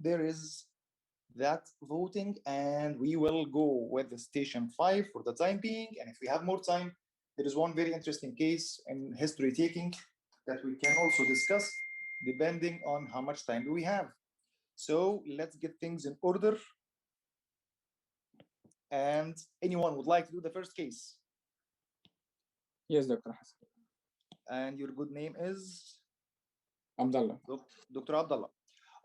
there is that voting, and we will go with the station 5 for the time being. And if we have more time, there is one very interesting case in history taking that we can also discuss depending on how much time do we have. So let's get things in order. And anyone would like to do the first case? Yes, Dr. Hassan. And your good name is? Abdullah. Dr. Abdullah.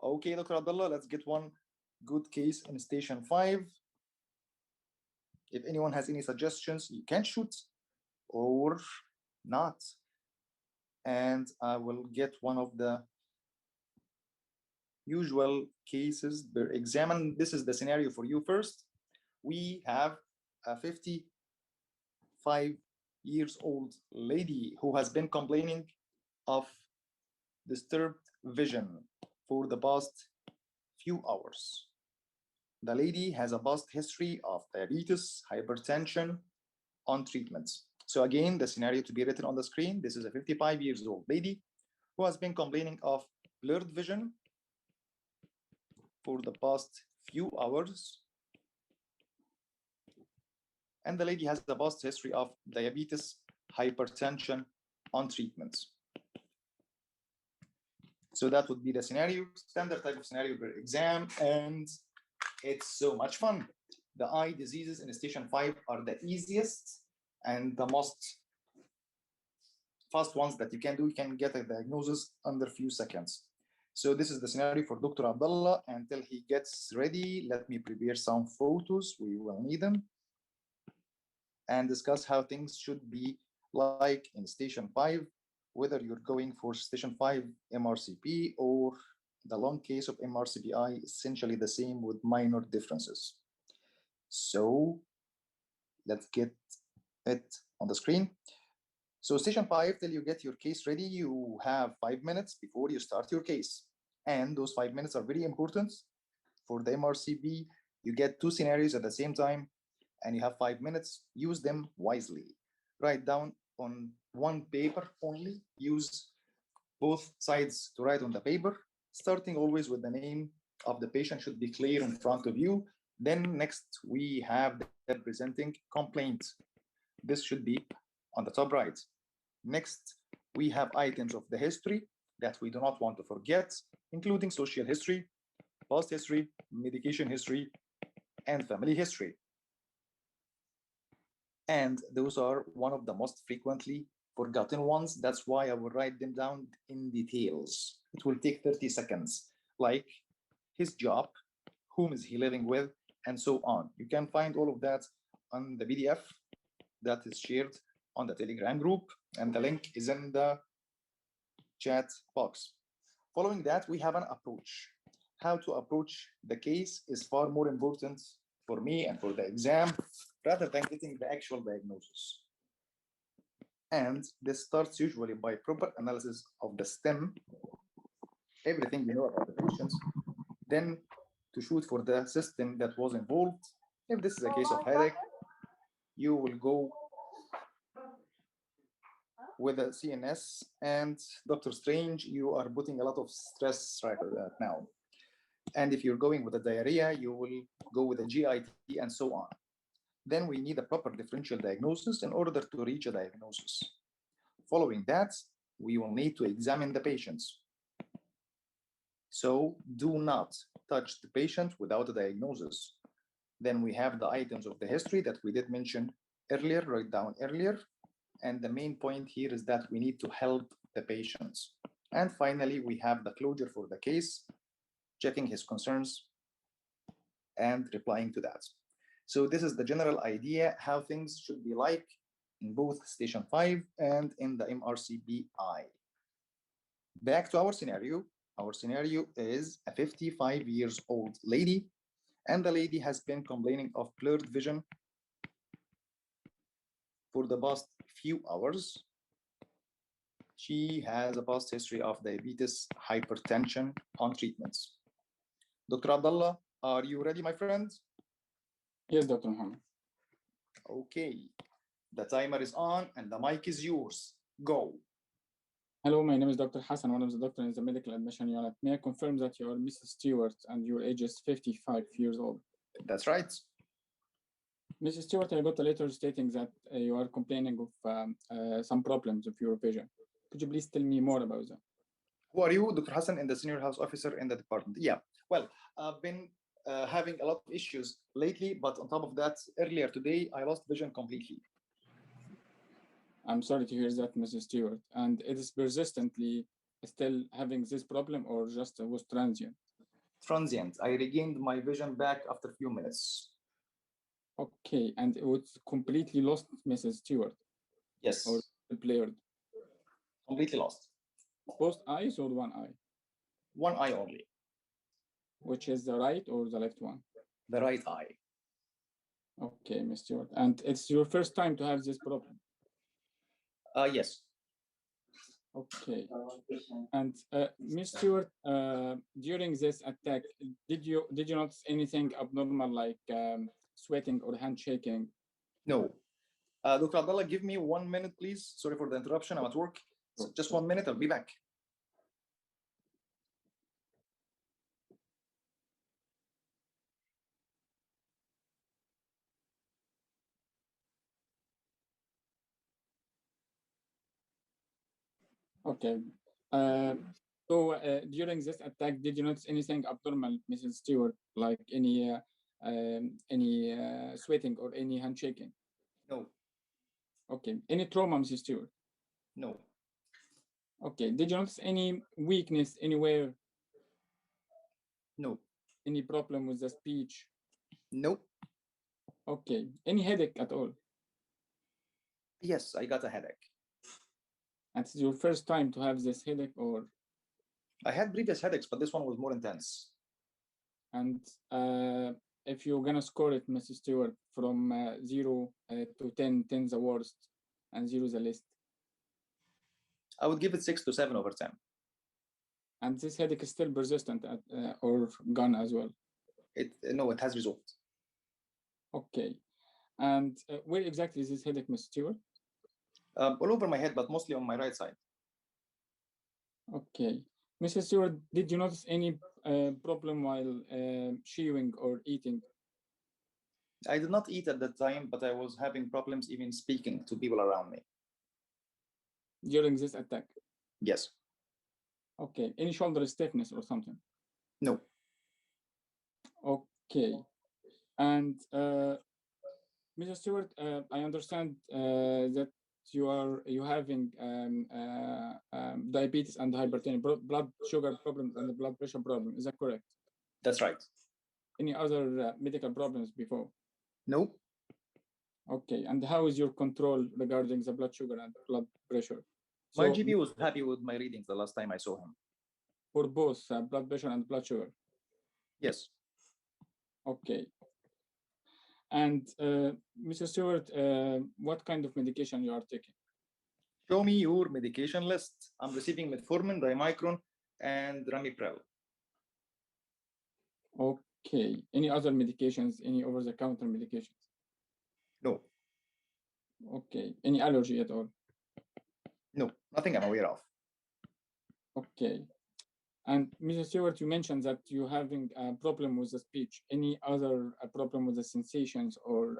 Okay, Dr. Abdullah, let's get one good case in station 5. If anyone has any suggestions, you can shoot or not. And I will get one of the usual cases. Examine, this is the scenario for you first. We have a 55 years old lady who has been complaining of disturbed vision for the past few hours. The lady has a past history of diabetes, hypertension, on treatments. So again, the scenario to be written on the screen, this is a 55 years old lady who has been complaining of blurred vision for the past few hours. And the lady has the past history of diabetes, hypertension, on treatments. So that would be the scenario, standard type of scenario per exam, and it's so much fun. The eye diseases in station 5 are the easiest and the most fast ones that you can do. You can get a diagnosis under a few seconds. So this is the scenario for Dr. Abdullah. Until he gets ready, let me prepare some photos. We will need them. And discuss how things should be like in station 5, whether you're going for station 5 MRCP or the long case of MRCPI, essentially the same with minor differences. So let's get it on the screen. So station 5, till you get your case ready, you have 5 minutes before you start your case. And those 5 minutes are very important. For the MRCP, you get 2 scenarios at the same time, and you have 5 minutes. Use them wisely. Write down on one paper only. Use both sides to write on the paper. Starting always with the name of the patient should be clear in front of you. Then next, we have the presenting complaint. This should be on the top right. Next, we have items of the history that we do not want to forget, including social history, past history, medication history, and family history. And those are one of the most frequently forgotten ones. That's why I will write them down in details. It will take 30 seconds, like his job, whom is he living with, and so on. You can find all of that on the PDF that is shared on the Telegram group, and the link is in the chat box. Following that, we have an approach. How to approach the case is far more important for me and for the exam rather than getting the actual diagnosis. And this starts usually by proper analysis of the stem, everything you know about the patients, then to shoot for the system that was involved. If this is a case of headache, you will go with a CNS, and Dr. Strange, you are putting a lot of stress right now. And if you're going with a diarrhea, you will go with a GIT and so on. Then we need a proper differential diagnosis in order to reach a diagnosis. Following that, we will need to examine the patients. So do not touch the patient without a diagnosis. Then we have the items of the history that we did mention earlier, write down earlier. And the main point here is that we need to help the patients. And finally, we have the closure for the case, checking his concerns and replying to that. So this is the general idea, how things should be like in both station 5 and in the MRCPI. Back to our scenario. Our scenario is a 55 years old lady, and the lady has been complaining of blurred vision for the past few hours. She has a past history of diabetes, hypertension on treatments. Dr. Abdullah, are you ready, my friend? Yes, Dr. Muhammad. Okay, the timer is on and the mic is yours. Go. Hello, my name is Dr. Hassan, one of the doctors in the medical admission unit. May I confirm that you are Mrs. Stewart and your age is 55 years old? That's right. Mrs. Stewart, I got a letter stating that you are complaining of some problems of your vision. Could you please tell me more about that? Who are you? Dr. Hassan, and the senior house officer in the department. Yeah, well, I've been having a lot of issues lately, but on top of that, earlier today, I lost vision completely. I'm sorry to hear that, Mrs. Stewart. And it is persistently still having this problem or just was transient? Transient. I regained my vision back after a few minutes. Okay, and it was completely lost, Mrs. Stewart? Yes. Or blurred? Completely lost. Both eyes or one eye? One eye only. Which is the right or the left one? The right eye. Okay, Ms. Stewart. And it's your first time to have this problem? Yes. Okay. And Ms. Stewart, during this attack, did you notice anything abnormal like sweating or handshaking? No. Dr. Abdullah, give me 1 minute, please. Sorry for the interruption. I'm at work. So just 1 minute, I'll be back. Okay. During this attack, did you notice anything abnormal, Mrs. Stewart, like any sweating or any handshaking? No. Okay. Any trauma, Mrs. Stewart? No. Okay. Did you notice any weakness anywhere? No. Any problem with the speech? Nope. Okay. Any headache at all? Yes, I got a headache. And it's your first time to have this headache, or? I had previous headaches, but this one was more intense. And if you're gonna score it, Mrs. Stewart, from 0 to 10, 10 the worst and 0 the least? I would give it 6 to 7 over 10. And this headache is still persistent or gone as well? No, it has resolved. Okay. And where exactly is this headache, Mr. Stewart? All over my head, but mostly on my right side. Okay. Mrs. Stewart, did you notice any problem while chewing or eating? I did not eat at that time, but I was having problems even speaking to people around me. During this attack? Yes. Okay. Any shoulder stiffness or something? No. Okay. And Mrs. Stewart, I understand that you're having diabetes and hypertension, blood sugar problem and the blood pressure problem. Is that correct? That's right. Any other medical problems before? No. Okay. And how is your control regarding the blood sugar and blood pressure? My GP was happy with my readings the last time I saw him. For both blood pressure and blood sugar? Yes. Okay. And Mr. Stewart, what kind of medication you are taking? Show me your medication list. I'm receiving metformin, dimicron, and ramipril. Okay. Any other medications? Any over-the-counter medications? No. Okay. Any allergy at all? No, nothing I'm aware of. Okay. And Mr. Stewart, you mentioned that you're having a problem with the speech. Any other problem with the sensations or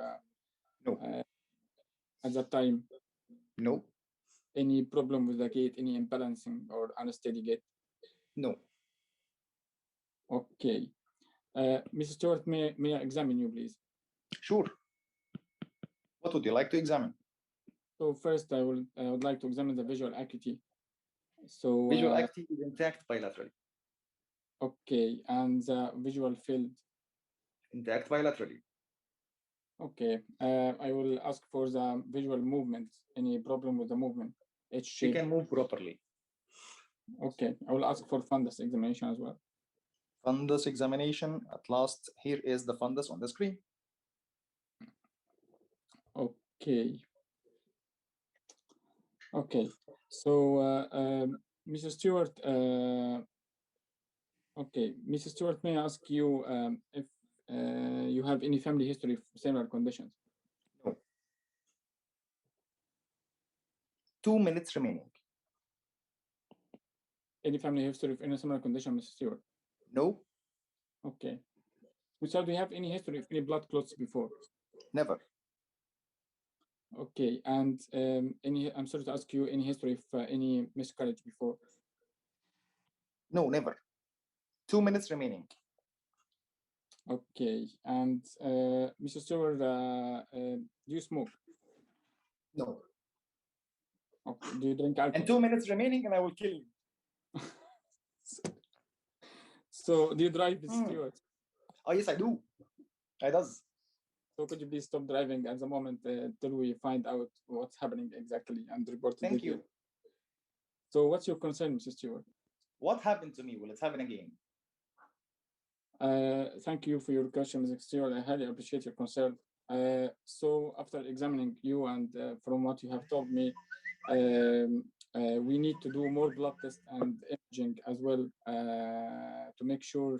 no. At that time? No. Any problem with the gait, any imbalancing or unsteady gait? No. Okay. Mr. Stewart, may I examine you, please? Sure. What would you like to examine? So first, I would like to examine the visual acuity. So visual acuity is intact bilaterally. Okay, and the visual field? Intact bilaterally. Okay, I will ask for the visual movement. Any problem with the movement? She can move properly. Okay, I will ask for fundus examination as well. Fundus examination. At last, here is the fundus on the screen. Okay. Okay, so Mrs. Stewart, okay, Mrs. Stewart, may I ask you if you have any family history of similar conditions? No. 2 minutes remaining. Any family history of any similar condition, Mr. Stewart? No, Okay. Mr. Do you have any history of any blood clots before? never. Okay, and I'm sorry to ask you, any history of any miscarriage before? No, never. 2 minutes remaining. Okay, and Mr. Stewart, do you smoke? No. Okay. Do you drink alcohol? And 2 minutes remaining, and I will kill you. So, do you drive, Mr. Stewart? Oh, yes, I do. I does. So, could you please stop driving at the moment till we find out what's happening exactly and report it? Thank you. So, what's your concern, Mr. Stewart? What happened to me? Will it happen again? Thank you for your question, Mr. Stewart. I highly appreciate your concern. So after examining you and from what you have told me, we need to do more blood tests and imaging as well to make sure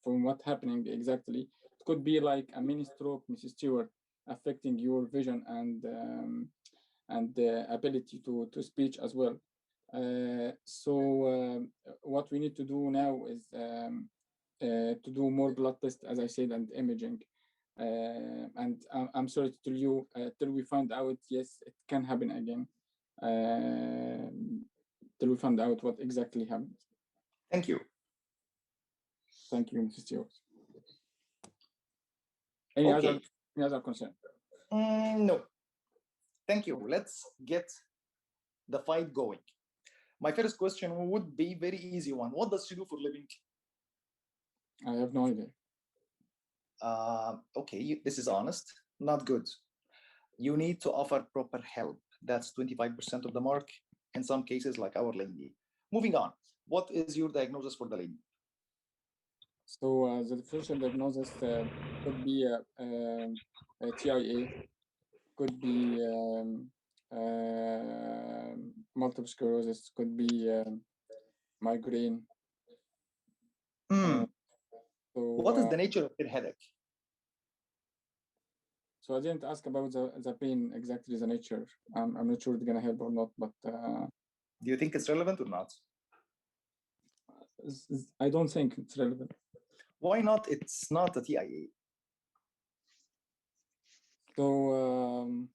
from what's happening exactly. It could be like a mini stroke, Mrs. Stewart, affecting your vision and the ability to speech as well. So what we need to do now is to do more blood tests, as I said, and imaging. And I'm sorry to tell you, till we find out, yes, it can happen again. Till we find out what exactly happened. Thank you. Thank you, Mrs. Stewart. Any other concern? No. Thank you. Let's get the fight going. My first question would be very easy one. What does she do for a living? I have no idea. Okay, this is honest, not good. You need to offer proper help. That's 25% of the mark in some cases, like our lady. Moving on, what is your diagnosis for the lady? So the differential diagnosis could be a TIA, could be multiple sclerosis, could be migraine. So what is the nature of your headache? So I didn't ask about the pain, exactly the nature. I'm not sure it's gonna help or not, but do you think it's relevant or not? I don't think it's relevant. Why not? It's not a TIA. So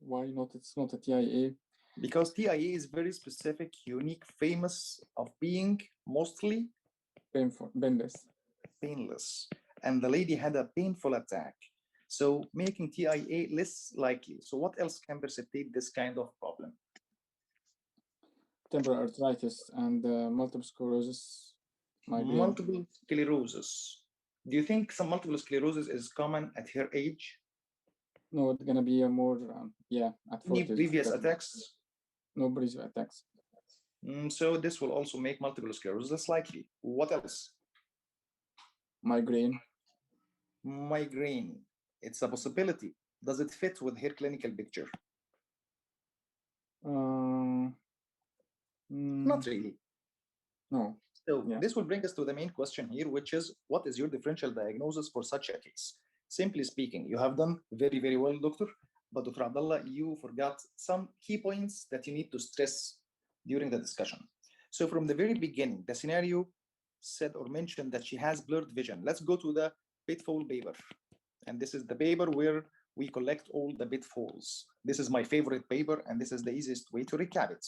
why not? It's not a TIA. Because TIA is very specific, unique, famous of being mostly painless. And the lady had a painful attack. So making TIA less likely. So what else can precipitate this kind of problem? Temporal arthritis and multiple sclerosis. Multiple sclerosis. Do you think some multiple sclerosis is common at her age? No, it's gonna be a more at 40. Any previous attacks? No previous attacks. So this will also make multiple sclerosis less likely. What else? Migraine. It's a possibility. Does it fit with her clinical picture? Not really. No. So this will bring us to the main question here, which is, what is your differential diagnosis for such a case? Simply speaking, you have done very, very well, doctor. But Dr. Abdullah, you forgot some key points that you need to stress during the discussion. So from the very beginning, the scenario said or mentioned that she has blurred vision. Let's go to the pitfall paper. And this is the paper where we collect all the pitfalls. This is my favorite paper, and this is the easiest way to recap it.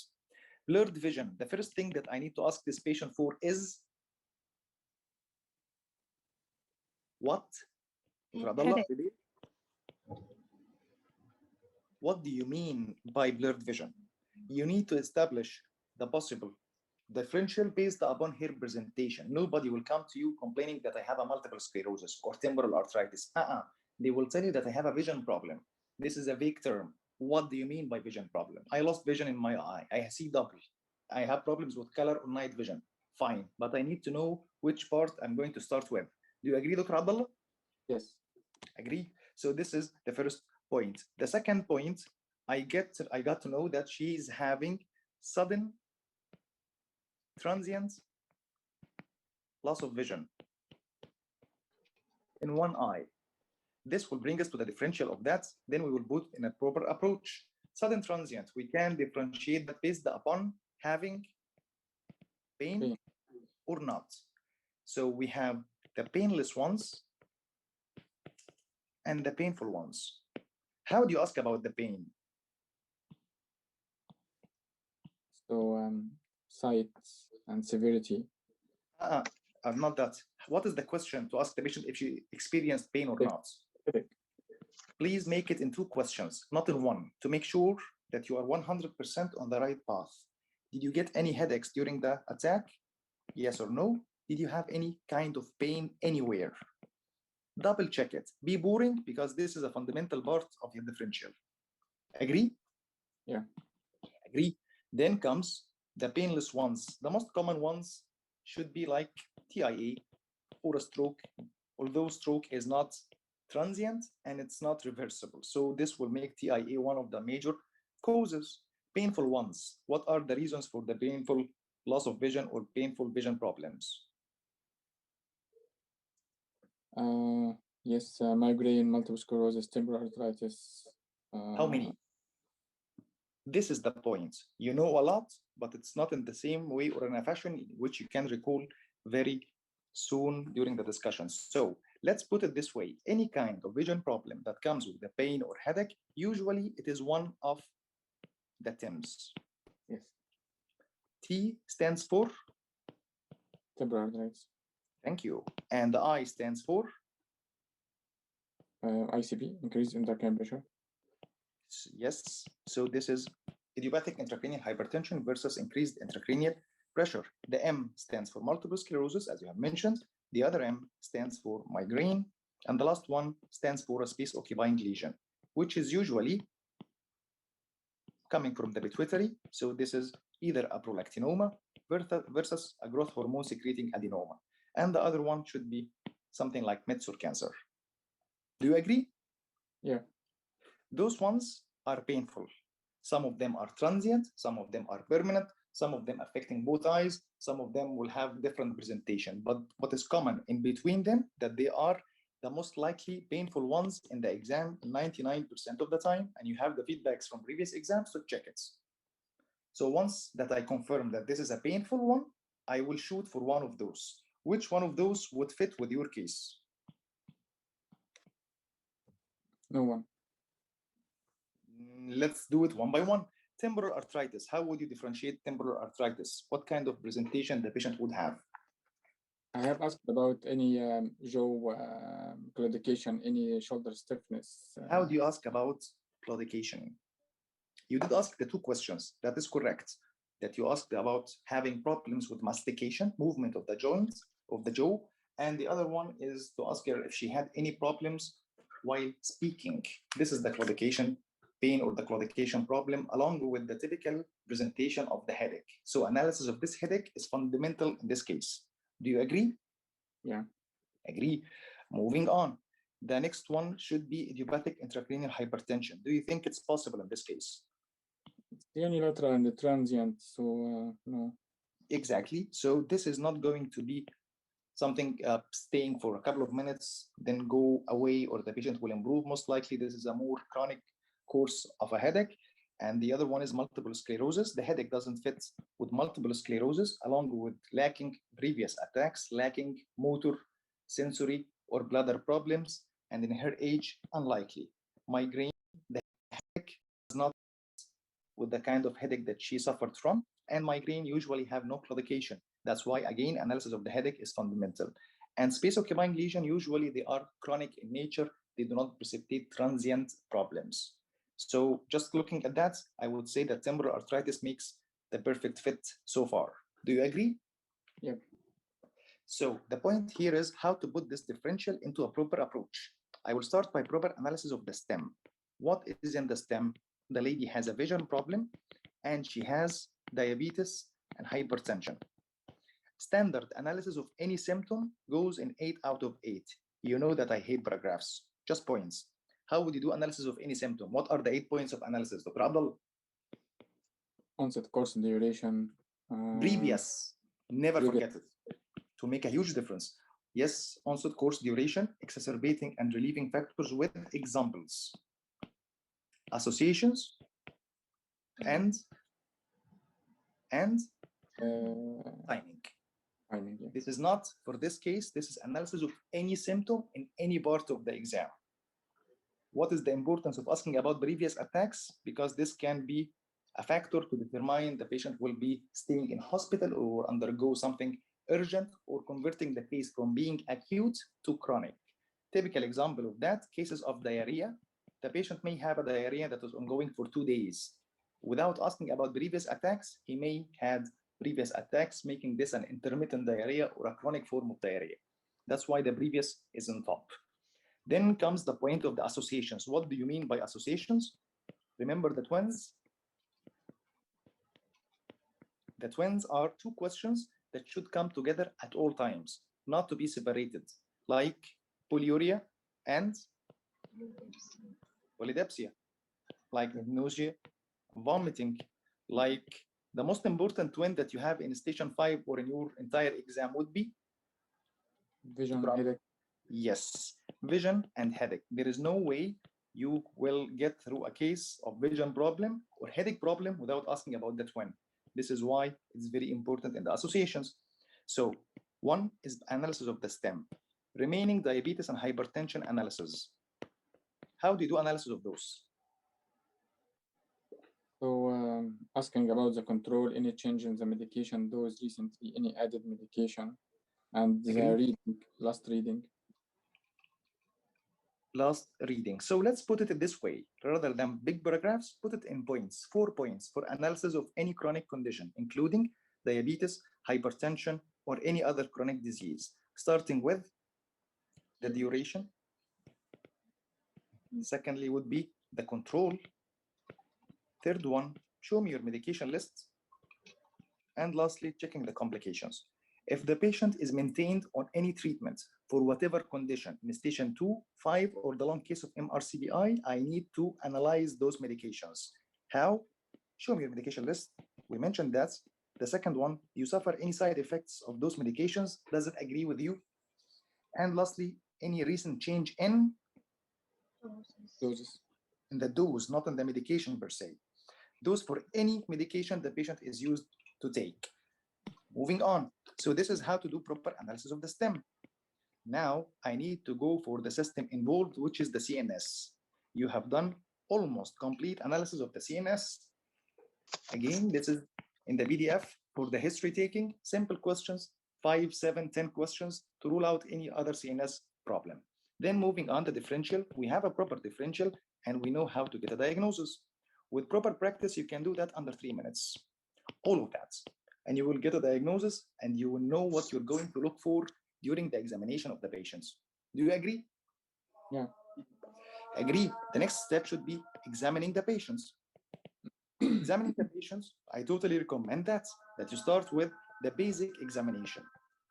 Blurred vision. The first thing that I need to ask this patient for is what? What do you mean by blurred vision? You need to establish the possible differential based upon her presentation. Nobody will come to you complaining that I have a multiple sclerosis or temporal arthritis. They will tell you that I have a vision problem. This is a vague term. What do you mean by vision problem? I lost vision in my eye. I see double. I have problems with color or night vision. Fine, but I need to know which part I'm going to start with. Do you agree, Dr. Abdullah? Yes. Agree. So this is the first point. The second point, I got to know that she is having sudden transient loss of vision in one eye. This will bring us to the differential of that. Then we will put in a proper approach. Sudden transient, we can differentiate that based upon having pain or not. So we have the painless ones and the painful ones. How do you ask about the pain? So size and severity. Not that. What is the question to ask the patient if she experienced pain or not? Please make it in two questions, not in one, to make sure that you are 100% on the right path. Did you get any headaches during the attack? Yes or no? Did you have any kind of pain anywhere? Double check it. Be boring, because this is a fundamental part of your differential. Agree? Yeah. Agree. Then comes the painless ones. The most common ones should be like TIA or a stroke, although stroke is not transient and it's not reversible. So this will make TIA one of the major causes. Painful ones. What are the reasons for the painful loss of vision or painful vision problems? Yes, migraine, multiple sclerosis, temporal arthritis. How many? This is the point. You know a lot, but it's not in the same way or in a fashion in which you can recall very soon during the discussion. So let's put it this way. Any kind of vision problem that comes with the pain or headache, usually it is one of the TIMS. Yes. T stands for? Temporal arthritis. Thank you. And the I stands for? ICP, increased intracranial pressure. Yes. So this is idiopathic intracranial hypertension versus increased intracranial pressure. The M stands for multiple sclerosis, as you have mentioned. The other M stands for migraine. And the last one stands for a space-occupying lesion, which is usually coming from the pituitary. So this is either a prolactinoma versus a growth hormone secreting adenoma. And the other one should be something like METS or cancer. Do you agree? Yeah. Those ones are painful. Some of them are transient, some of them are permanent, some of them affecting both eyes, some of them will have different presentation. But what is common in between them, that they are the most likely painful ones in the exam 99% of the time, and you have the feedbacks from previous exams, so check it. So once that I confirm that this is a painful one, I will shoot for one of those. Which one of those would fit with your case? No one. Let's do it one by one. Temporal arthritis. How would you differentiate temporal arthritis? What kind of presentation the patient would have? I have asked about any jaw claudication, any shoulder stiffness. How do you ask about claudication? You did ask the two questions. That is correct. That you asked about having problems with mastication, movement of the joints of the jaw, and the other one is to ask her if she had any problems while speaking. This is the claudication pain or the claudication problem, along with the typical presentation of the headache. So analysis of this headache is fundamental in this case. Do you agree? Yeah. Agree. Moving on. The next one should be idiopathic intracranial hypertension. Do you think it's possible in this case? It's the unilateral and the transient, so no. Exactly. So this is not going to be something staying for a couple of minutes, then go away, or the patient will improve. Most likely, this is a more chronic course of a headache. And the other one is multiple sclerosis. The headache doesn't fit with multiple sclerosis, along with lacking previous attacks, lacking motor, sensory, or bladder problems. And in her age, unlikely. Migraine, the headache does not fit with the kind of headache that she suffered from. And migraine usually have no claudication. That's why, again, analysis of the headache is fundamental. And space-occupying lesion, usually they are chronic in nature. They do not precipitate transient problems. So just looking at that, I would say that temporal arthritis makes the perfect fit so far. Do you agree? Yep. So the point here is how to put this differential into a proper approach. I will start by proper analysis of the stem. What is in the stem? The lady has a vision problem and she has diabetes and hypertension. Standard analysis of any symptom goes in 8 out of 8. You know that I hate paragraphs, just points. How would you do analysis of any symptom? What are the 8 points of analysis, Dr. Abdul? Onset, course, previous. Never forget it. To make a huge difference. Yes, onset, course, duration, exacerbating and relieving factors with examples. Associations, and timing. Yeah. This is not, for this case, this is analysis of any symptom in any part of the exam. What is the importance of asking about previous attacks? Because this can be a factor to determine the patient will be staying in hospital or undergo something urgent or converting the case from being acute to chronic. Typical example of that, cases of diarrhea. The patient may have a diarrhea that is ongoing for 2 days. Without asking about previous attacks, he may have previous attacks, making this an intermittent diarrhea or a chronic form of diarrhea. That's why the previous is on top. Then comes the point of the associations. What do you mean by associations? Remember the twins? The twins are 2 questions that should come together at all times, not to be separated, like polyuria and polydipsia, like nausea, vomiting, like the most important twin that you have in station 5 or in your entire exam would be vision, headache. Yes, vision and headache. There is no way you will get through a case of vision problem or headache problem without asking about the twin. This is why it's very important in the associations. So one is analysis of the stem. Remaining diabetes and hypertension analysis. How do you do analysis of those? So asking about the control, any change in the medication dose recently, any added medication, and the reading, last reading. Last reading. So let's put it this way. Rather than big paragraphs, put it in points, 4 points for analysis of any chronic condition, including diabetes, hypertension, or any other chronic disease, starting with the duration. Secondly would be the control. Third one, show me your medication list. And lastly, checking the complications. If the patient is maintained on any treatment for whatever condition in station 2, 5, or the long case of MRCPI, I need to analyze those medications. How? Show me your medication list. We mentioned that. The second one, you suffer any side effects of those medications? Does it agree with you? And lastly, any recent change in doses. In the dose, not in the medication per se. Dose for any medication the patient is used to take. Moving on. So this is how to do proper analysis of the stem. Now I need to go for the system involved, which is the CNS. You have done almost complete analysis of the CNS. Again, this is in the PDF for the history taking, simple questions, 5, 7, 10 questions to rule out any other CNS problem. Then moving on to differential, we have a proper differential and we know how to get a diagnosis. With proper practice, you can do that under 3 minutes. All of that. And you will get a diagnosis and you will know what you're going to look for during the examination of the patients. Do you agree? Yeah. Agree. The next step should be examining the patients. Examining the patients, I totally recommend that you start with the basic examination.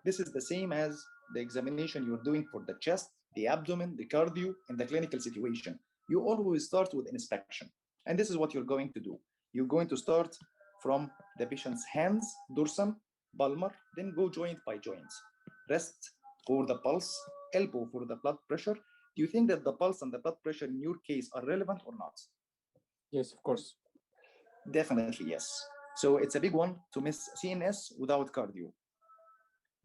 This is the same as the examination you're doing for the chest, the abdomen, the cardio, and the clinical situation. You always start with inspection. And this is what you're going to do. You're going to start from the patient's hands, dorsum, palmar, then go joint by joint. Wrist for the pulse, elbow for the blood pressure. Do you think that the pulse and the blood pressure in your case are relevant or not? Yes, of course. Definitely yes. So it's a big one to miss CNS without cardio.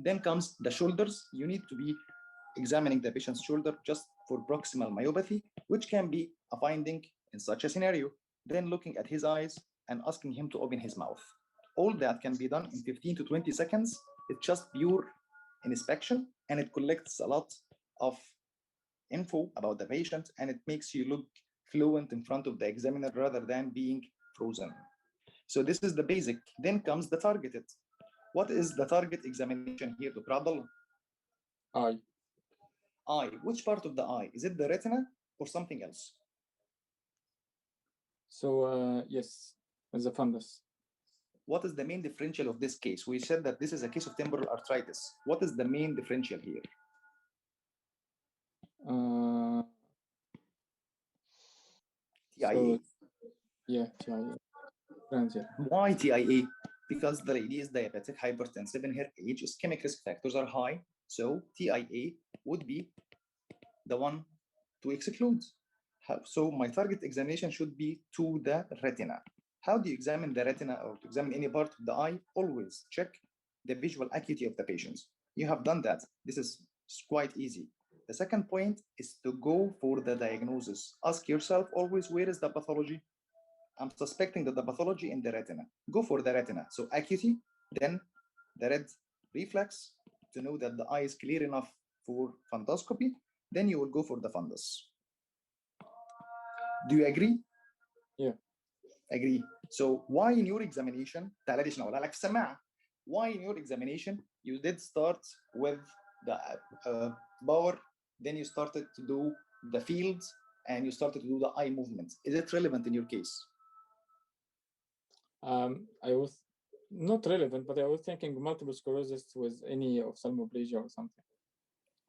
Then comes the shoulders. You need to be examining the patient's shoulder just for proximal myopathy, which can be a finding in such a scenario. Then looking at his eyes and asking him to open his mouth. All that can be done in 15 to 20 seconds. It's just pure inspection and it collects a lot of info about the patient and it makes you look fluent in front of the examiner rather than being frozen. So this is the basic. Then comes the targeted. What is the target examination here, Dr. Abdullah? Eye. Eye. Which part of the eye? Is it the retina or something else? So yes, the fundus. What is the main differential of this case? We said that this is a case of temporal arthritis. What is the main differential here? TIA. So, yeah, TIA. Transient. Why TIA? Because the lady is diabetic, hypertensive, and her age, ischemic risk factors are high. So TIA would be the one to exclude. So my target examination should be to the retina. How do you examine the retina or to examine any part of the eye? Always check the visual acuity of the patient. You have done that. This is quite easy. The second point is to go for the diagnosis. Ask yourself always, where is the pathology? I'm suspecting that the pathology in the retina. Go for the retina. So acuity, then the red reflex to know that the eye is clear enough for fundoscopy. Then you will go for the fundus. Do you agree? Yeah. Agree. So why in your examination, why in your examination you did start with the power, then you started to do the field, and you started to do the eye movement? Is it relevant in your case? I was not relevant, but I was thinking multiple sclerosis with any ophthalmoplegia or something.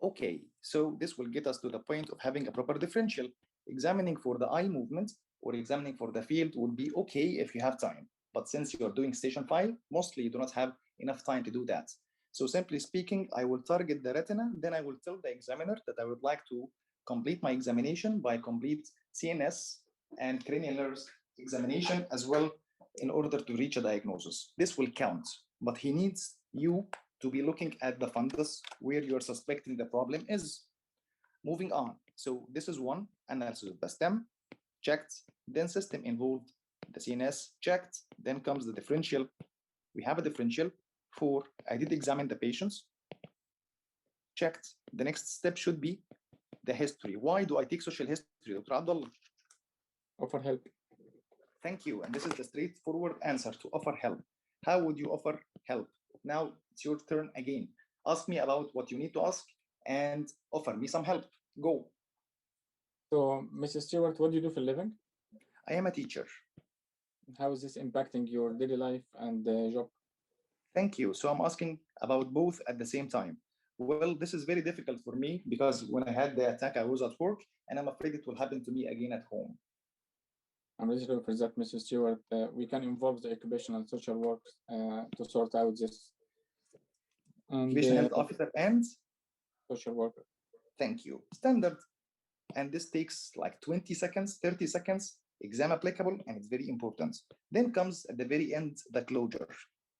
Okay, so this will get us to the point of having a proper differential. Examining for the eye movement or examining for the field would be okay if you have time. But since you are doing station 5, mostly you do not have enough time to do that. So simply speaking, I will target the retina, then I will tell the examiner that I would like to complete my examination by complete CNS and cranial nerves examination as well in order to reach a diagnosis. This will count, but he needs you to be looking at the fundus where you're suspecting the problem is. Moving on. So this is one analysis of the stem, checked, then system involved, the CNS checked, then comes the differential. We have a differential for, I did examine the patients, checked. The next step should be the history. Why do I take social history, Dr. Abdullah? Offer help. Thank you. And this is the straightforward answer, to offer help. How would you offer help? Now it's your turn again. Ask me about what you need to ask and offer me some help. Go. So, Mrs. Stewart, what do you do for a living? I am a teacher. How is this impacting your daily life and job? Thank you. So I'm asking about both at the same time. Well, this is very difficult for me because when I had the attack, I was at work, and I'm afraid it will happen to me again at home. I'm really sorry for that, Mrs. Stewart. We can involve the occupational social work to sort out this. Occupational health officer and social worker. Thank you. Standard. And this takes like 20 seconds, 30 seconds, exam applicable, and it's very important. Then comes at the very end, the closure.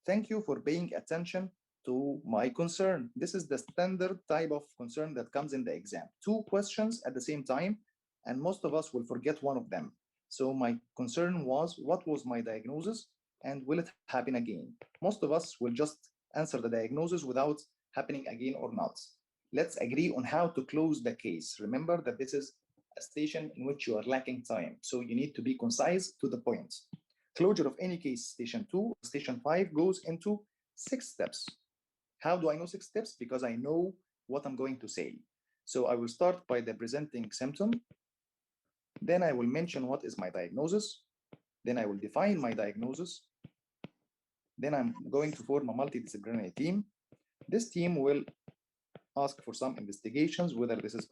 Thank you for paying attention to my concern. This is the standard type of concern that comes in the exam. 2 questions at the same time, and most of us will forget one of them. So my concern was, what was my diagnosis and will it happen again? Most of us will just answer the diagnosis without happening again or not. Let's agree on how to close the case. Remember that this is a station in which you are lacking time, so you need to be concise to the point. Closure of any case, station 2, station 5, goes into 6 steps. How do I know 6 steps? Because I know what I'm going to say. So I will start by the presenting symptom. Then I will mention what is my diagnosis. Then I will define my diagnosis. Then I'm going to form a multidisciplinary team. This team will ask for some investigations, whether this is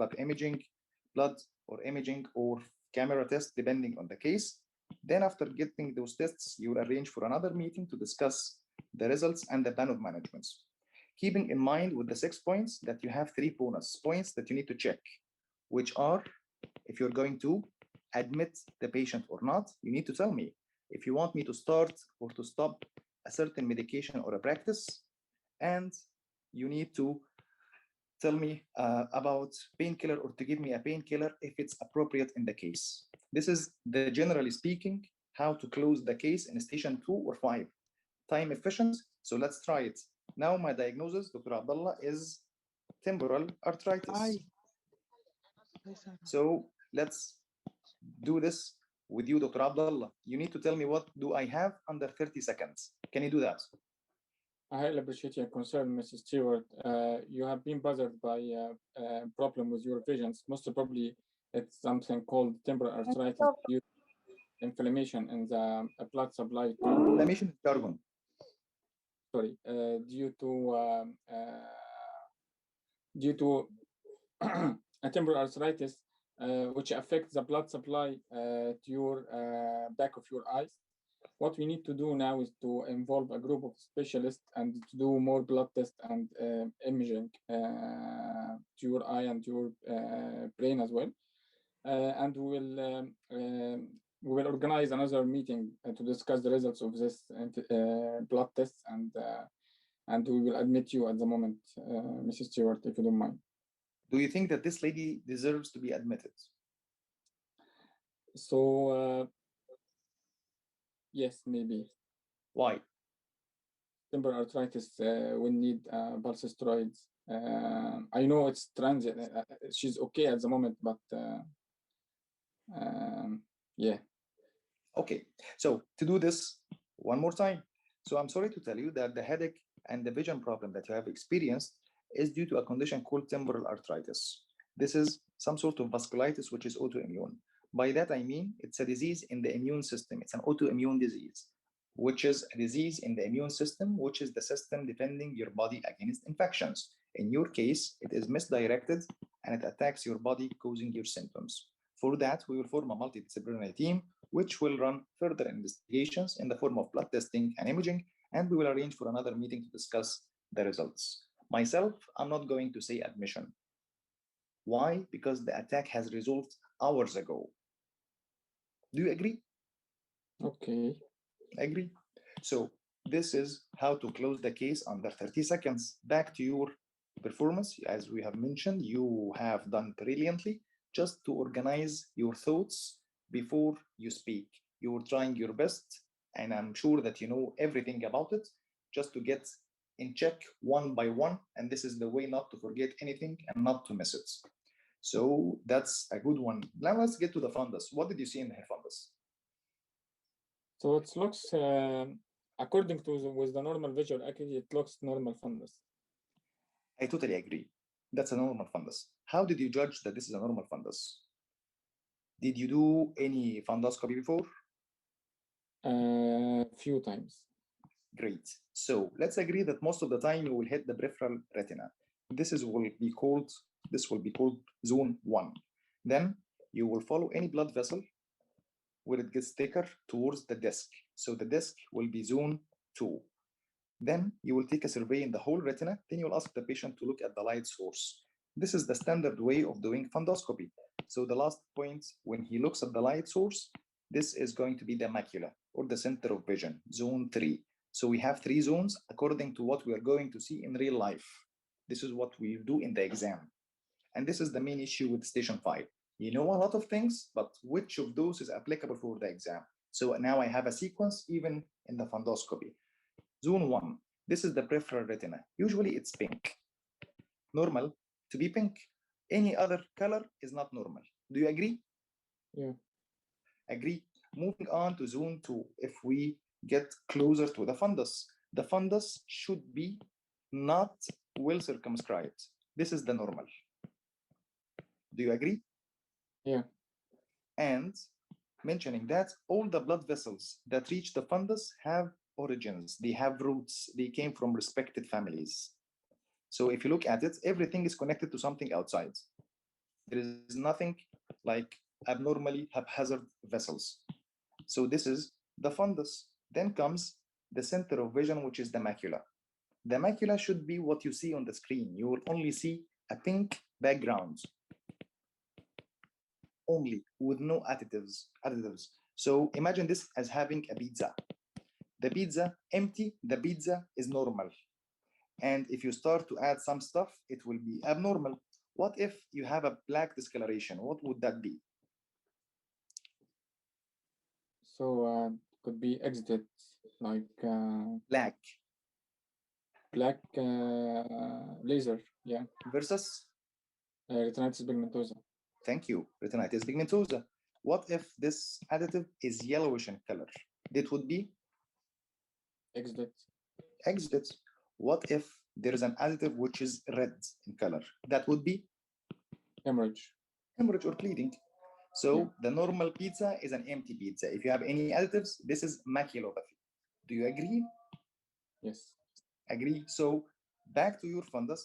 blood or imaging or camera test, depending on the case. Then after getting those tests, you will arrange for another meeting to discuss the results and the plan of management. Keeping in mind with the 6 points that you have 3 bonus points that you need to check, which are, if you're going to admit the patient or not, you need to tell me. If you want me to start or to stop a certain medication or a practice, and you need to tell me about painkiller or to give me a painkiller if it's appropriate in the case. This is the, generally speaking, how to close the case in station 2 or 5. Time efficient, so let's try it. Now my diagnosis, Dr. Abdullah, is temporal arthritis. So let's do this with you, Dr. Abdullah. You need to tell me what do I have under 30 seconds. Can you do that? I highly appreciate your concern, Mrs. Stewart. You have been bothered by a problem with your visions. Most probably, it's something called temporal arthritis, due to inflammation in the blood supply. Inflammation is jargon. Sorry, due to a temporal arthritis, which affects the blood supply to your back of your eyes. What we need to do now is to involve a group of specialists and to do more blood tests and imaging to your eye and your brain as well. And we will we will organize another meeting to discuss the results of this blood test, and we will admit you at the moment, Mrs. Stewart, if you don't mind. Do you think that this lady deserves to be admitted? So, yes, maybe. Why? Temporal arthritis will need pulse steroids. I know it's transient. She's okay at the moment, but yeah. Okay, so to do this one more time. So I'm sorry to tell you that the headache and the vision problem that you have experienced is due to a condition called temporal arthritis. This is some sort of vasculitis which is autoimmune. By that I mean it's a disease in the immune system. It's an autoimmune disease, which is a disease in the immune system, which is the system defending your body against infections. In your case, it is misdirected and it attacks your body, causing your symptoms. For that, we will form a multidisciplinary team which will run further investigations in the form of blood testing and imaging, and we will arrange for another meeting to discuss the results. Myself, I'm not going to say admission. Why? Because the attack has resolved hours ago. Do you agree? Okay. Agree. So this is how to close the case under 30 seconds. Back to your performance. As we have mentioned, you have done brilliantly. Just to organize your thoughts before you speak. You were trying your best, and I'm sure that you know everything about it, just to get in check one by one. And this is the way not to forget anything and not to miss it. So that's a good one. Now let's get to the fundus. What did you see in the fundus? So it looks, according to with the normal visual acuity, it looks normal fundus. I totally agree. That's a normal fundus. How did you judge that this is a normal fundus? Did you do any fundoscopy before? Few times. Great. So let's agree that most of the time you will hit the peripheral retina. This will be called zone 1. Then you will follow any blood vessel where it gets thicker towards the disc. So the disc will be zone 2. Then you will take a survey in the whole retina. Then you will ask the patient to look at the light source. This is the standard way of doing fundoscopy. So the last point, when he looks at the light source, this is going to be the macula or the center of vision, zone 3. So we have 3 zones according to what we are going to see in real life. This is what we do in the exam. And this is the main issue with station 5. You know a lot of things, but which of those is applicable for the exam? So now I have a sequence even in the fundoscopy. Zone 1, this is the peripheral retina. Usually it's pink. Normal to be pink. Any other color is not normal. Do you agree? Yeah. Agree. Moving on to zone 2, if we get closer to the fundus should be not well circumscribed. This is the normal. Do you agree? Yeah. And mentioning that all the blood vessels that reach the fundus have origins, they have roots, they came from respected families. So if you look at it, everything is connected to something outside. There is nothing like abnormally haphazard vessels. So this is the fundus. Then comes the center of vision, which is the macula. The macula should be what you see on the screen. You will only see a pink background, only with no additives. So imagine this as having a pizza. The pizza empty, the pizza is normal. And if you start to add some stuff, it will be abnormal. What if you have a black discoloration? What would that be? So could be exited like Black laser, yeah. versus Retinitis pigmentosa. thank you, retinitis pigmentosa. What if this additive is yellowish in color? It would be exudate. What if there is an additive which is red in color? That would be hemorrhage or bleeding. So the normal pizza is an empty pizza. If you have any additives, this is maculopathy. Do you agree? Yes. Agree. So back to your fundus.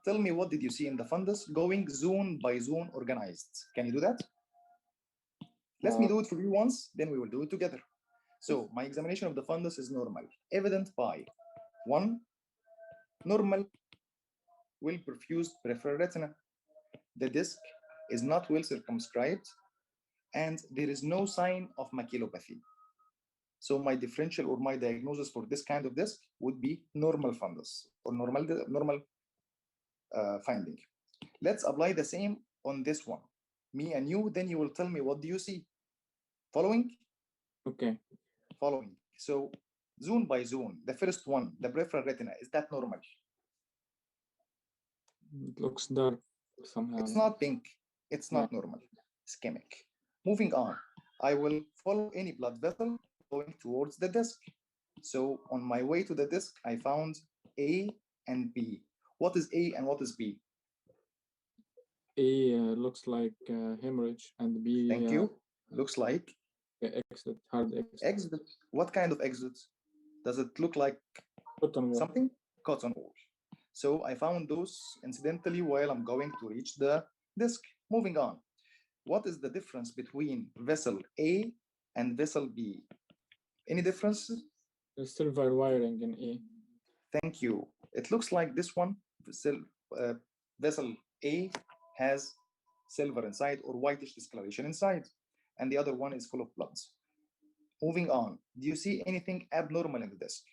Tell me, what did you see in the fundus, going zone by zone organized? Can you do that? Let me do it for you once, then we will do it together. So my examination of the fundus is normal, evident by 1, normal, well-perfused peripheral retina. The disc is not well circumscribed. and there is no sign of maculopathy. So my differential or my diagnosis for this kind of disc would be normal fundus or normal finding. Let's apply the same on this one. Me and you, then you will tell me what do you see. Following? Okay. Following. So zone by zone, the first one, the peripheral retina, is that normal? It looks dark somehow. It's not pink. It's not normal. Ischemic. Moving on, I will follow any blood vessel going towards the disc. So on my way to the disc, I found A and B. What is A and what is B? A looks like hemorrhage, and B. Thank you. Looks like exit, hard exit. Exit. What kind of exit? Does it look like Cotton wool. something? Cotton wool. So I found those incidentally while I'm going to reach the disc. Moving on. What is the difference between vessel A and vessel B? Any differences? There's silver wiring in A. Thank you. It looks like this one, vessel A has silver inside or whitish discoloration inside, and the other one is full of blood. Moving on, do you see anything abnormal in the disc?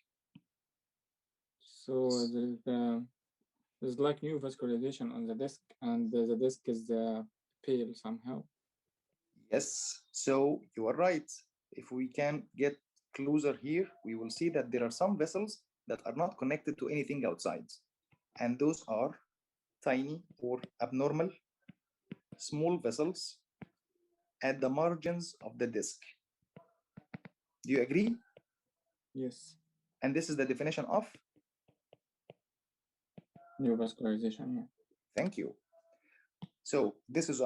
So there's like new vascularization on the disc, and the disc is pale somehow. Yes, so you are right. If we can get closer here, we will see that there are some vessels that are not connected to anything outside. And those are tiny or abnormal small vessels at the margins of the disc. Do you agree? Yes. And this is the definition of new vascularization. Yeah. Thank you. So this is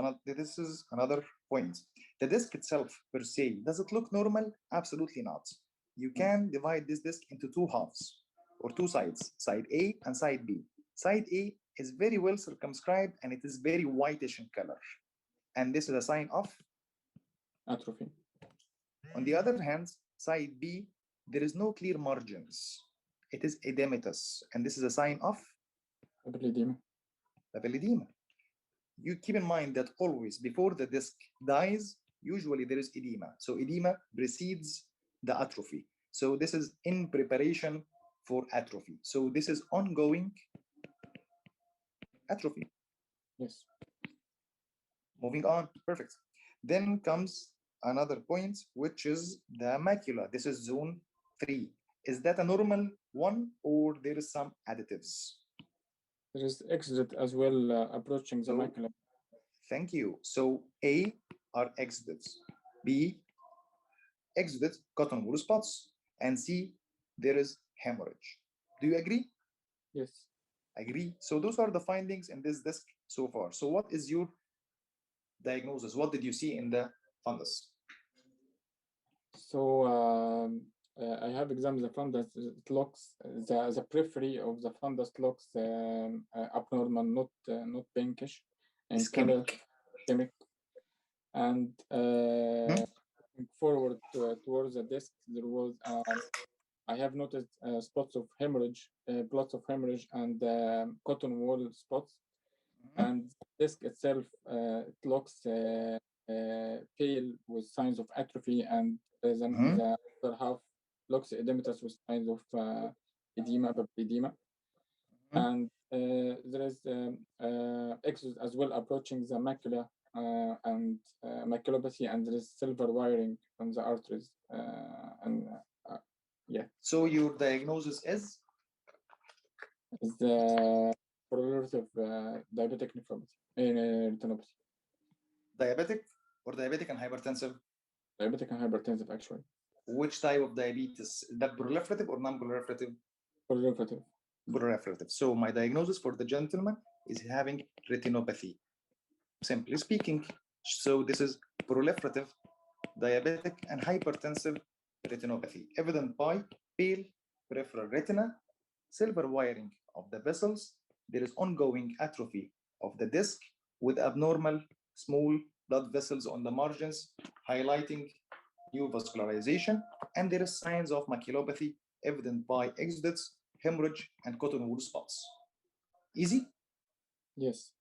another point. The disc itself per se, does it look normal? Absolutely not. You can divide this disc into two halves or two sides, side A and side B. Side A is very well circumscribed and it is very whitish in color. And this is a sign of atrophy. On the other hand, side B, there is no clear margins. It is edematous, and this is a sign of papilledema. Papilledema. You keep in mind that always before the disc dies, usually there is edema. So edema precedes the atrophy. So this is in preparation for atrophy. So this is ongoing atrophy. Yes. Moving on, perfect. Then comes another point, which is the macula. This is zone 3. Is that a normal one or there is some additives? There is exudate as well approaching the macula. Thank you. So A are exudates, B exudate cotton wool spots, and C there is hemorrhage. Do you agree? Yes. Agree. So those are the findings in this disc so far. So what is your diagnosis? What did you see in the fundus? So I have examined the fundus. It looks the periphery of the fundus looks abnormal, not pinkish, and Ischemic. Ischemic. And forward towards the disc, there was I have noticed spots of hemorrhage, plots of hemorrhage, and cotton wool spots. And the disc itself, it looks pale with signs of atrophy, and the other half looks edematous with signs of edema, papilledema. And there is exudate as well approaching the macula and maculopathy, and there is silver wiring on the arteries. Yeah. So your diagnosis is? The proliferative diabetic retinopathy. Diabetic or diabetic and hypertensive? Diabetic and hypertensive, actually. Which type of diabetes? That proliferative or non-proliferative? Proliferative. Proliferative. So my diagnosis for the gentleman is having retinopathy, simply speaking. So this is proliferative diabetic and hypertensive retinopathy, evident by pale peripheral retina, silver wiring of the vessels. There is ongoing atrophy of the disc with abnormal small blood vessels on the margins, highlighting new vascularization, and there is signs of maculopathy evident by exudates, hemorrhage, and cotton wool spots. Easy? Yes.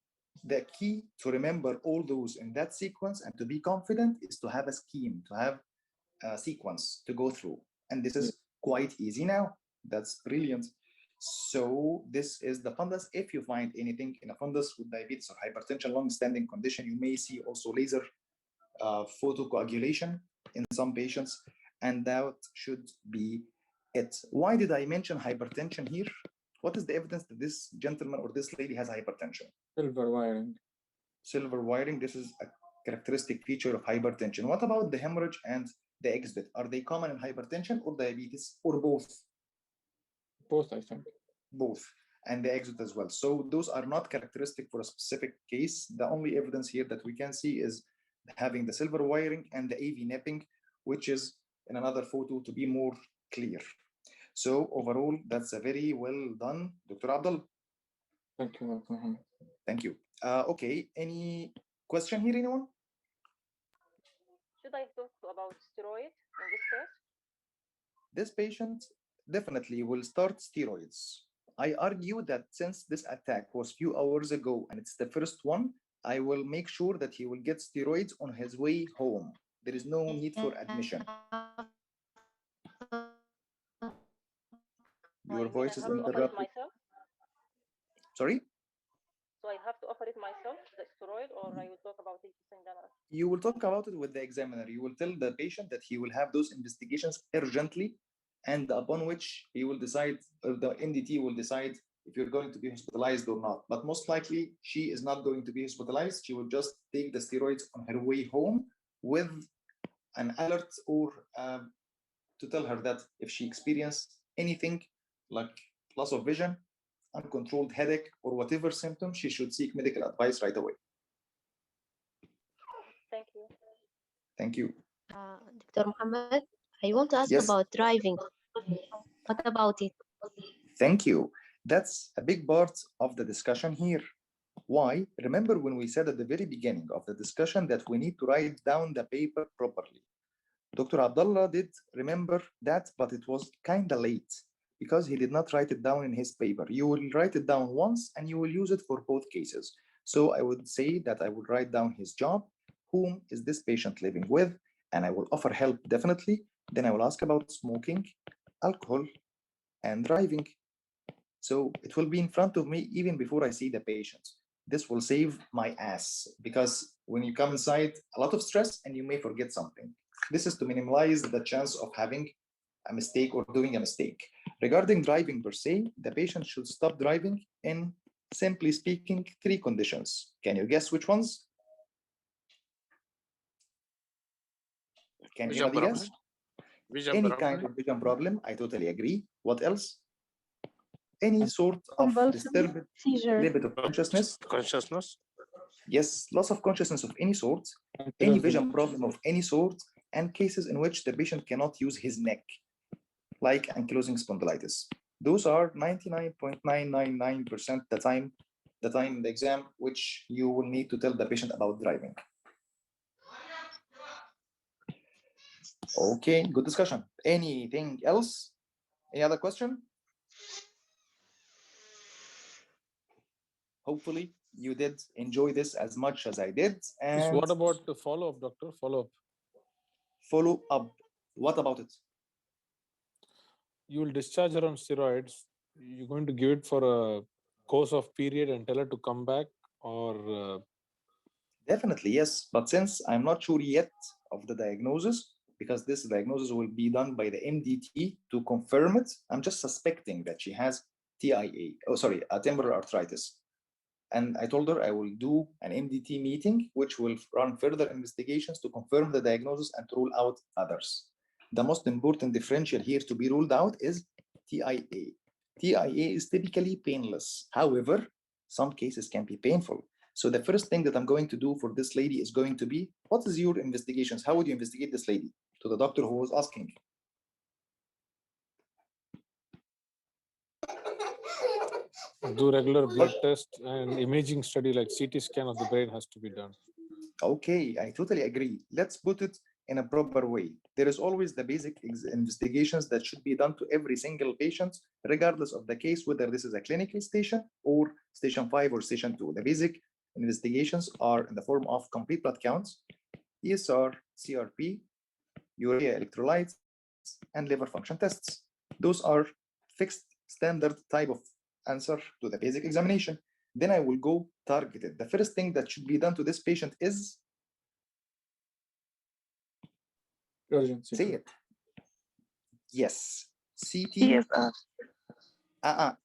The key to remember all those in that sequence and to be confident is to have a scheme, to have a sequence to go through. And this is quite easy now. That's brilliant. So this is the fundus. If you find anything in a fundus with diabetes or hypertension, long-standing condition, you may see also laser photocoagulation in some patients, and that should be it. Why did I mention hypertension here? What is the evidence that this gentleman or this lady has hypertension? Silver wiring. Silver wiring, this is a characteristic feature of hypertension. What about the hemorrhage and the exudate? Are they common in hypertension or diabetes or both? Both, I think. Both. And the exudate as well. So those are not characteristic for a specific case. The only evidence here that we can see is having the silver wiring and the AV napping, which is in another photo to be more clear. So overall, that's a very well done, Dr. Abdul. Thank you, Dr. Muhammad. Thank you. Okay, any question here, anyone? Should I talk about steroid in this case? This patient definitely will start steroids. I argue that since this attack was few hours ago and it's the first one, I will make sure that he will get steroids on his way home. There is no need for admission. Your voice is interrupted. Sorry? So I have to offer it myself, the steroid, or I will talk about it in general? You will talk about it with the examiner. You will tell the patient that he will have those investigations urgently, and upon which he will decide, the NDT will decide if you're going to be hospitalized or not. But most likely, she is not going to be hospitalized. She will just take the steroids on her way home with an alert or to tell her that if she experiences anything like loss of vision, uncontrolled headache, or whatever symptom, she should seek medical advice right away. Thank you. Thank you. Dr. Muhammad, I want to ask Yes. about driving. What about it? Thank you. That's a big part of the discussion here. Why? Remember when we said at the very beginning of the discussion that we need to write down the paper properly. Dr. Abdullah did remember that, but it was kind of late because he did not write it down in his paper. You will write it down once and you will use it for both cases. So I would say that I would write down his job, whom is this patient living with, and I will offer help definitely. Then I will ask about smoking, alcohol, and driving. So it will be in front of me even before I see the patient. This will save my ass because when you come inside, a lot of stress and you may forget something. This is to minimize the chance of having a mistake or doing a mistake. Regarding driving per se, the patient should stop driving in, simply speaking, 3 conditions. Can you guess which ones? Can anybody guess? Any kind of vision problem, I totally agree. What else? Any sort of disturbed level of consciousness. Yes, loss of consciousness of any sort, any vision problem of any sort, and cases in which the patient cannot use his neck, like ankylosing spondylitis. Those are 99.999% the time in the exam which you will need to tell the patient about driving. Okay, good discussion. Anything else? Any other question? Hopefully you did enjoy this as much as I did. And what about the follow-up, doctor? Follow-up. Follow-up. What about it? You will discharge her on steroids. You're going to give it for a course of period and tell her to come back, or Definitely, yes. But since I'm not sure yet of the diagnosis, because this diagnosis will be done by the MDT to confirm it, I'm just suspecting that she has TIA, temporal arthritis. And I told her I will do an MDT meeting, which will run further investigations to confirm the diagnosis and to rule out others. The most important differential here to be ruled out is TIA. TIA is typically painless. However, some cases can be painful. So the first thing that I'm going to do for this lady is going to be, what is your investigations? How would you investigate this lady? To the doctor who was asking. do regular blood test and imaging study like CT scan of the brain has to be done. Okay, I totally agree. Let's put it in a proper way. There is always the basic investigations that should be done to every single patient, regardless of the case, whether this is a clinical station or station 5 or station 2. The basic investigations are in the form of complete blood counts, ESR, CRP, urea electrolytes, and liver function tests. Those are fixed standard type of answer to the basic examination. Then I will go targeted. The first thing that should be done to this patient is Urgency. say it. Yes, CT. TFR.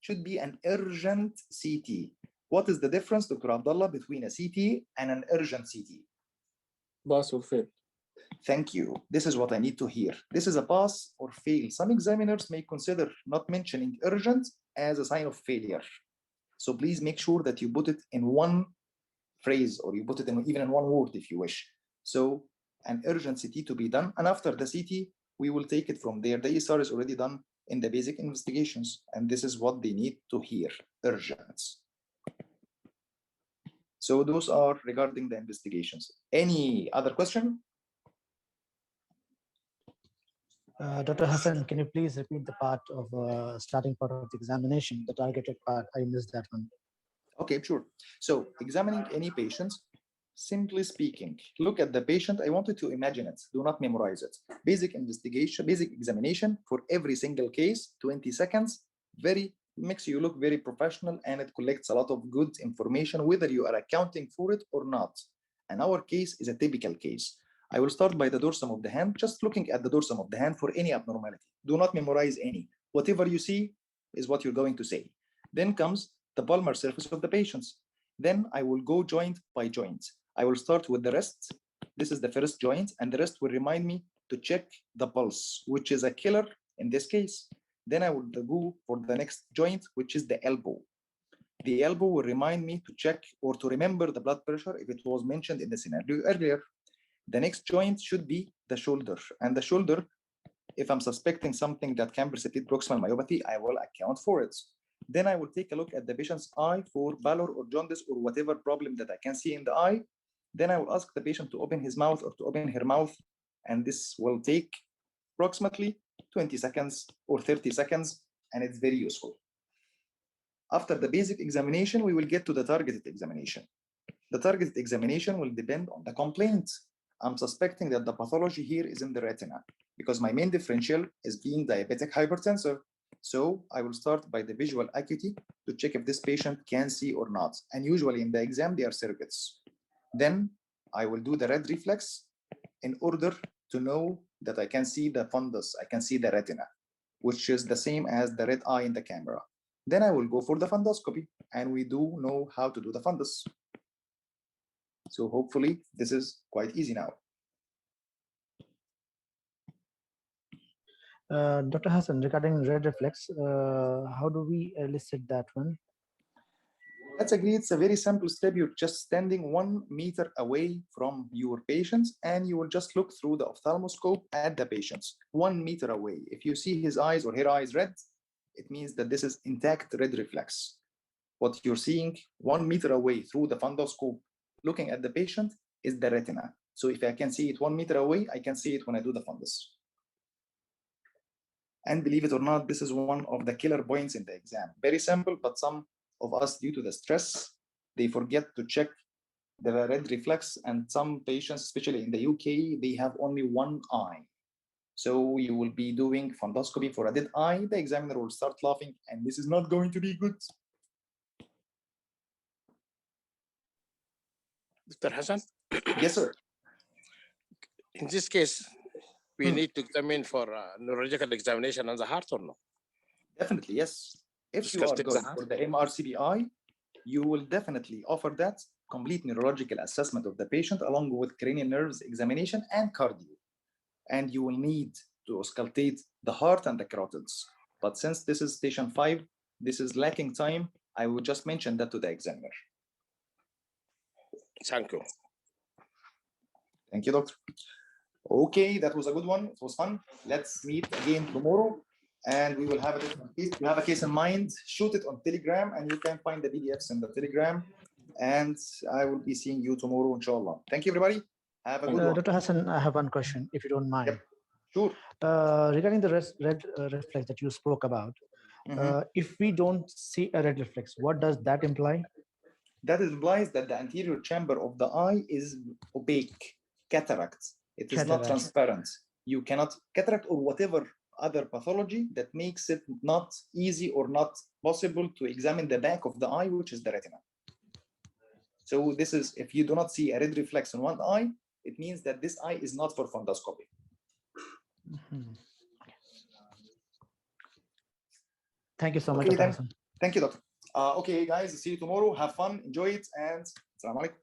Should be an urgent CT. What is the difference, Dr. Abdullah, between a CT and an urgent CT? Pass or fail. Thank you. This is what I need to hear. This is a pass or fail. Some examiners may consider not mentioning urgent as a sign of failure. So please make sure that you put it in one phrase, or you put it in even in one word if you wish. So an urgent CT to be done. And after the CT, we will take it from there. The ESR is already done in the basic investigations. And this is what they need to hear, urgent. So those are regarding the investigations. Any other question? Dr. Hassan, can you please repeat the part of starting part of the examination, the targeted part? I missed that one. Okay, sure. So examining any patient, simply speaking, look at the patient. I want you to imagine it. Do not memorize it. Basic investigation, basic examination for every single case, 20 seconds. Makes you look very professional, and it collects a lot of good information, whether you are accounting for it or not. And our case is a typical case. I will start by the dorsum of the hand, just looking at the dorsum of the hand for any abnormality. Do not memorize any. Whatever you see is what you're going to say. Then comes the palmar surface of the patients. Then I will go joint by joint. I will start with the wrist. This is the first joint, and the rest will remind me to check the pulse, which is a killer in this case. Then I will go for the next joint, which is the elbow. The elbow will remind me to check or to remember the blood pressure if it was mentioned in the scenario earlier. The next joint should be the shoulder. And the shoulder, if I'm suspecting something that can precipitate proximal myopathy, I will account for it. Then I will take a look at the patient's eye for pallor or jaundice or whatever problem that I can see in the eye. Then I will ask the patient to open his mouth or to open her mouth. And this will take approximately 20 seconds or 30 seconds, and it's very useful. After the basic examination, we will get to the targeted examination. The targeted examination will depend on the complaint. I'm suspecting that the pathology here is in the retina because my main differential is being diabetic hypertensive. So I will start by the visual acuity to check if this patient can see or not. And usually in the exam, they are circuits. Then I will do the red reflex in order to know that I can see the fundus, I can see the retina, which is the same as the red eye in the camera. Then I will go for the fundoscopy, and we do know how to do the fundus. So hopefully this is quite easy now. Dr. Hassan, regarding red reflex, how do we elicit that one? Let's agree it's a very simple step. You're just standing 1 meter away from your patients, and you will just look through the ophthalmoscope at the patients 1 meter away. If you see his eyes or her eyes red, it means that this is intact red reflex. What you're seeing 1 meter away through the fundoscope looking at the patient is the retina. So if I can see it 1 meter away, I can see it when I do the fundus. And believe it or not, this is one of the killer points in the exam. Very simple, but some of us, due to the stress, they forget to check the red reflex. And some patients, especially in the UK, they have only one eye. So you will be doing fundoscopy for a dead eye. The examiner will start laughing, and this is not going to be good. Dr. Hassan? Yes, sir. In this case, we need to examine for neurological examination on the heart or no? Definitely, yes. If you are Discussed going the for the MRCBI, you will definitely offer that complete neurological assessment of the patient along with cranial nerves examination and cardio. And you will need to auscultate the heart and the carotids. But since this is station 5, this is lacking time, I will just mention that to the examiner. Thank you. Thank you, doctor. Okay, that was a good one. It was fun. Let's meet again tomorrow, and we will have a different case. If you have a case in mind, shoot it on Telegram, and you can find the PDFs in the Telegram. And I will be seeing you tomorrow, inshallah. Thank you, everybody. Have a good one. Dr. Hassan, I have one question, if you don't mind. Yep. Sure. Regarding the red reflex that you spoke about, if we don't see a red reflex, what does that imply? that implies that the anterior chamber of the eye is opaque, cataract. It is not Cataract. transparent. You cannot cataract or whatever other pathology that makes it not easy or not possible to examine the back of the eye, which is the retina. So this is, if you do not see a red reflex in one eye, it means that this eye is not for fundoscopy. Mhm. Thank you so much, Okay, Dr. then. Hassan. Thank you, doctor. Okay, guys, see you tomorrow. Have fun, enjoy it, and Assalamu alaikum.